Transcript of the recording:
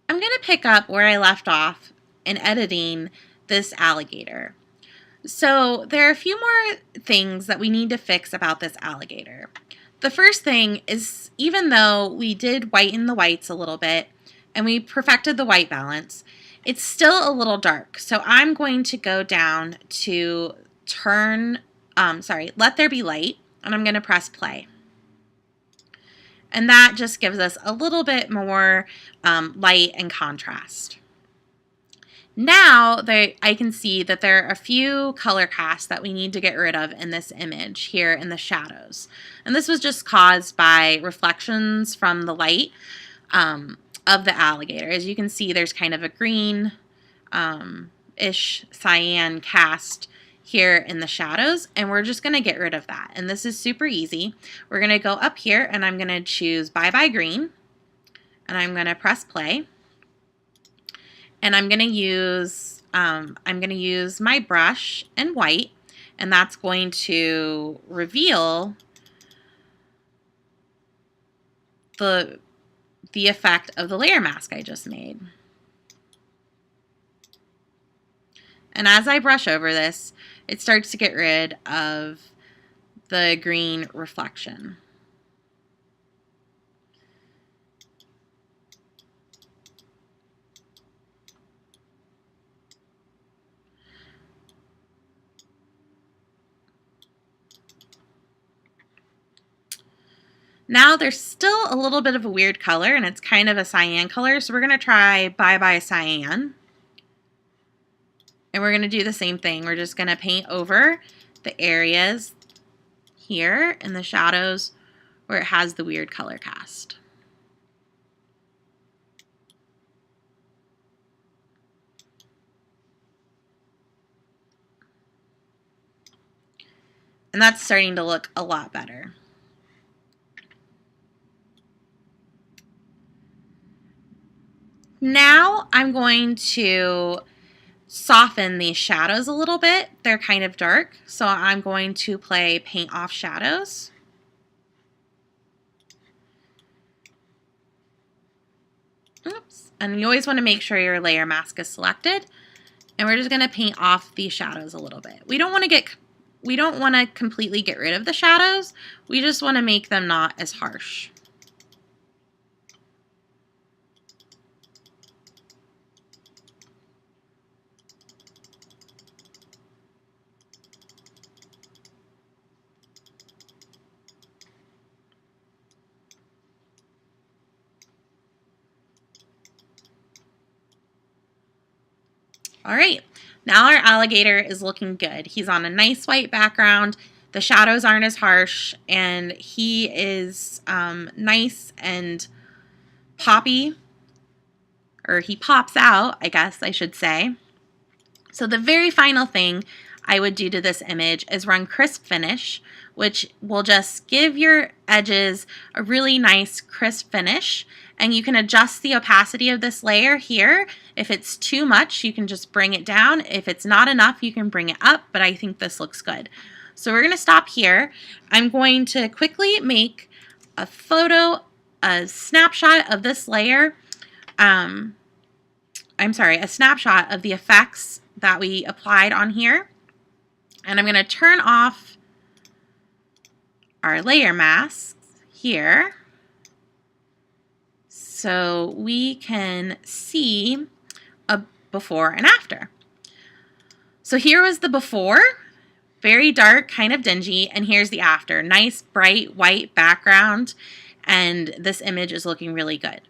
I'm going to pick up where I left off in editing this alligator. So there are a few more things that we need to fix about this alligator. The first thing is, even though we did whiten the whites a little bit and we perfected the white balance, it's still a little dark. So I'm going to go down to let there be light, and I'm going to press play. And that just gives us a little bit more light and contrast. Now I can see that there are a few color casts that we need to get rid of in this image here in the shadows. And this was just caused by reflections from the light of the alligator. As you can see, there's kind of a green-ish cyan cast here in the shadows, and we're just going to get rid of that. And this is super easy. We're going to go up here, and I'm going to choose Bye Bye Green, and I'm going to press play. And I'm going to use my brush in white, and that's going to reveal the effect of the layer mask I just made. And as I brush over this, it starts to get rid of the green reflection. Now there's still a little bit of a weird color, and it's kind of a cyan color, so we're going to try Bye Bye Cyan. And we're going to do the same thing. We're just going to paint over the areas here in the shadows where it has the weird color cast. And that's starting to look a lot better. Now I'm going to soften these shadows a little bit. They're kind of dark, so I'm going to play Paint Off Shadows. Oops. And you always want to make sure your layer mask is selected. And we're just going to paint off these shadows a little bit. We don't want to completely get rid of the shadows. We just want to make them not as harsh. All right, now our alligator is looking good. He's on a nice white background. The shadows aren't as harsh, and he is nice and poppy, or he pops out, I guess I should say. So the very final thing I would do to this image is run Crisp Finish, which will just give your edges a really nice crisp finish. And you can adjust the opacity of this layer here. If it's too much, you can just bring it down. If it's not enough, you can bring it up, but I think this looks good. So we're gonna stop here. I'm going to quickly make a snapshot of this layer. A snapshot of the effects that we applied on here. And I'm gonna turn off our layer masks here, so we can see a before and after. So here was the before, very dark, kind of dingy, and here's the after. Nice, bright, white background, and this image is looking really good.